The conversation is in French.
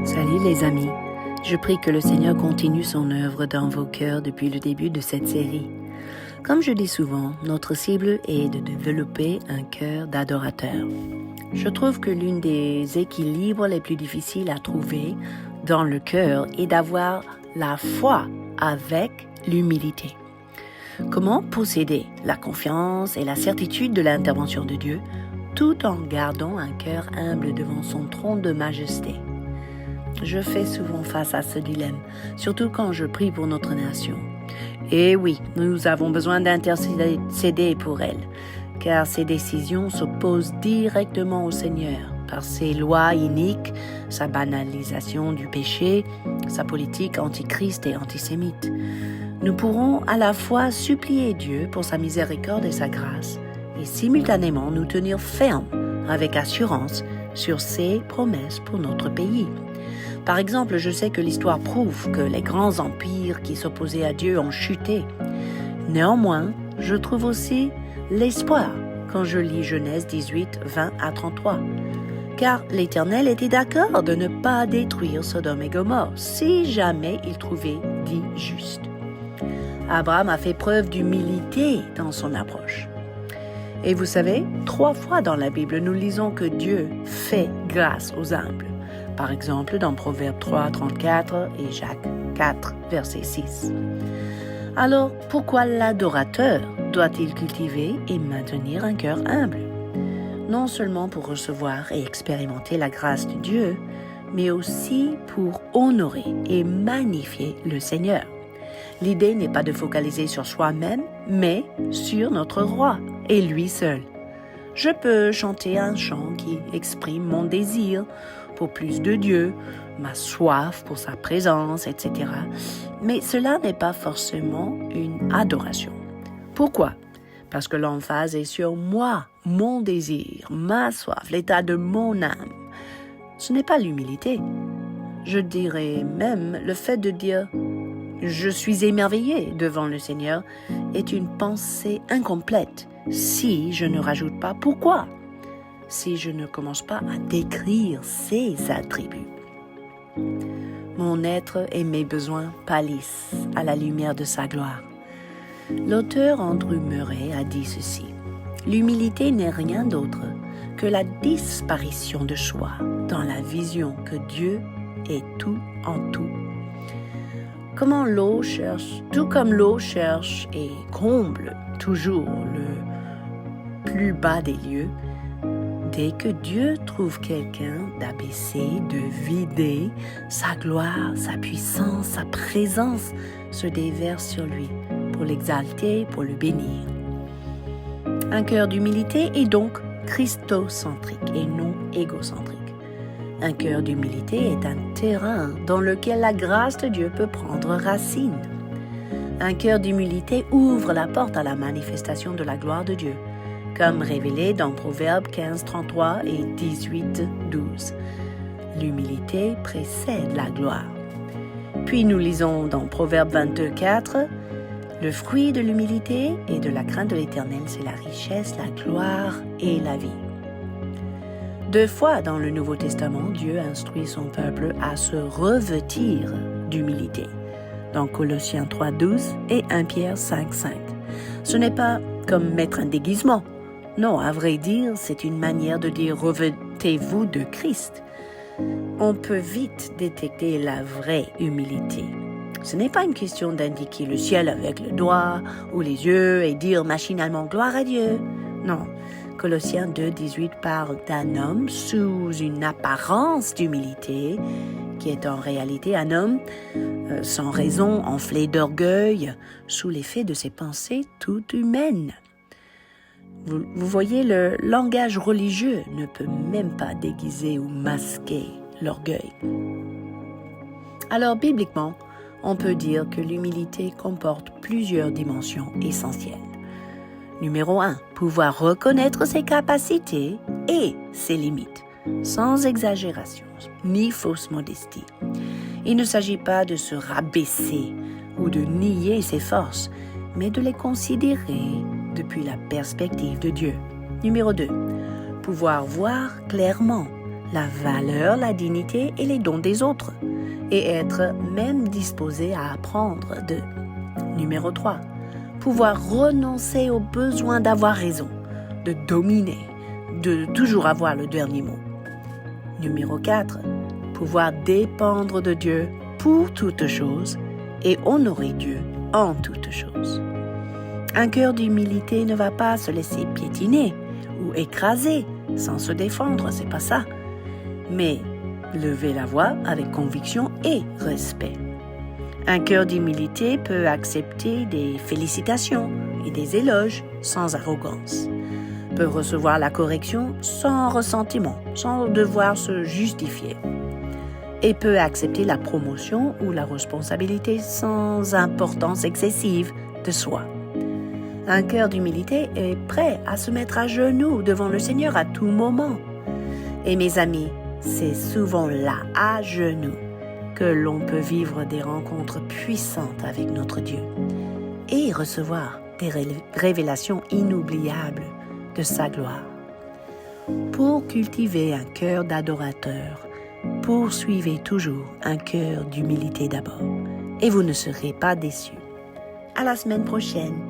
Salut les amis, je prie que le Seigneur continue son œuvre dans vos cœurs depuis le début de cette série. Comme je dis souvent, notre cible est de développer un cœur d'adorateur. Je trouve que l'une des équilibres les plus difficiles à trouver dans le cœur est d'avoir la foi avec l'humilité. Comment posséder la confiance et la certitude de l'intervention de Dieu tout en gardant un cœur humble devant son trône de majesté? Je fais souvent face à ce dilemme, surtout quand je prie pour notre nation. Et oui, nous avons besoin d'intercéder pour elle, car ses décisions s'opposent directement au Seigneur, par ses lois iniques, sa banalisation du péché, sa politique antichrist et antisémite. Nous pourrons à la fois supplier Dieu pour sa miséricorde et sa grâce, et simultanément nous tenir fermes avec assurance sur ses promesses pour notre pays. Par exemple, je sais que l'histoire prouve que les grands empires qui s'opposaient à Dieu ont chuté. Néanmoins, je trouve aussi l'espoir quand je lis Genèse 18, 20 à 33. Car l'Éternel était d'accord de ne pas détruire Sodome et Gomorrhe si jamais il trouvait dit juste. Abraham a fait preuve d'humilité dans son approche. Et vous savez, 3 fois dans la Bible, nous lisons que Dieu fait grâce aux humbles. Par exemple, dans Proverbe 3, 34 et Jacques 4, verset 6. Alors, pourquoi l'adorateur doit-il cultiver et maintenir un cœur humble? Non seulement pour recevoir et expérimenter la grâce de Dieu, mais aussi pour honorer et magnifier le Seigneur. L'idée n'est pas de focaliser sur soi-même, mais sur notre roi et lui seul. Je peux chanter un chant qui exprime mon désir pour plus de Dieu, ma soif pour sa présence, etc. Mais cela n'est pas forcément une adoration. Pourquoi? Parce que l'emphase est sur moi, mon désir, ma soif, l'état de mon âme. Ce n'est pas l'humilité. Je dirais même le fait de dire « je suis émerveillé devant le Seigneur » est une pensée incomplète si je ne rajoute pas « pourquoi ?» si je ne commence pas à décrire ses attributs. Mon être et mes besoins pâlissent à la lumière de sa gloire. L'auteur Andrew Murray a dit ceci: « L'humilité n'est rien d'autre que la disparition de soi dans la vision que Dieu est tout en tout. » Tout comme l'eau cherche et comble toujours le plus bas des lieux, dès que Dieu trouve quelqu'un d'abaissé, de vider, sa gloire, sa puissance, sa présence se déverse sur lui pour l'exalter, pour le bénir. Un cœur d'humilité est donc christocentrique et non égocentrique. Un cœur d'humilité est un terrain dans lequel la grâce de Dieu peut prendre racine. Un cœur d'humilité ouvre la porte à la manifestation de la gloire de Dieu, comme révélé dans Proverbes 15, 33 et 18, 12. L'humilité précède la gloire. Puis nous lisons dans Proverbes 22, 4, « Le fruit de l'humilité et de la crainte de l'Éternel, c'est la richesse, la gloire et la vie. » 2 fois dans le Nouveau Testament, Dieu instruit son peuple à se revêtir d'humilité, dans Colossiens 3, 12 et 1 Pierre 5, 5. Ce n'est pas comme mettre un déguisement. Non, à vrai dire, c'est une manière de dire « revêtez-vous de Christ ». On peut vite détecter la vraie humilité. Ce n'est pas une question d'indiquer le ciel avec le doigt ou les yeux et dire machinalement « gloire à Dieu ». Non, Colossiens 2, 18 parle d'un homme sous une apparence d'humilité qui est en réalité un homme sans raison, enflé d'orgueil, sous l'effet de ses pensées toutes humaines. Vous voyez, le langage religieux ne peut même pas déguiser ou masquer l'orgueil. Alors, bibliquement, on peut dire que l'humilité comporte plusieurs dimensions essentielles. Numéro 1, pouvoir reconnaître ses capacités et ses limites, sans exagération ni fausse modestie. Il ne s'agit pas de se rabaisser ou de nier ses forces, mais de les considérer depuis la perspective de Dieu. Numéro 2, pouvoir voir clairement la valeur, la dignité et les dons des autres, et être même disposé à apprendre d'eux. Numéro 3. Pouvoir renoncer au besoin d'avoir raison, de dominer, de toujours avoir le dernier mot. Numéro 4. Pouvoir dépendre de Dieu pour toutes choses et honorer Dieu en toutes choses. Un cœur d'humilité ne va pas se laisser piétiner ou écraser sans se défendre, c'est pas ça. Mais lever la voix avec conviction et respect. Un cœur d'humilité peut accepter des félicitations et des éloges sans arrogance, peut recevoir la correction sans ressentiment, sans devoir se justifier, et peut accepter la promotion ou la responsabilité sans importance excessive de soi. Un cœur d'humilité est prêt à se mettre à genoux devant le Seigneur à tout moment. Et mes amis, c'est souvent là, à genoux, que l'on peut vivre des rencontres puissantes avec notre Dieu et recevoir des révélations inoubliables de sa gloire. Pour cultiver un cœur d'adorateur, poursuivez toujours un cœur d'humilité d'abord et vous ne serez pas déçus. À la semaine prochaine.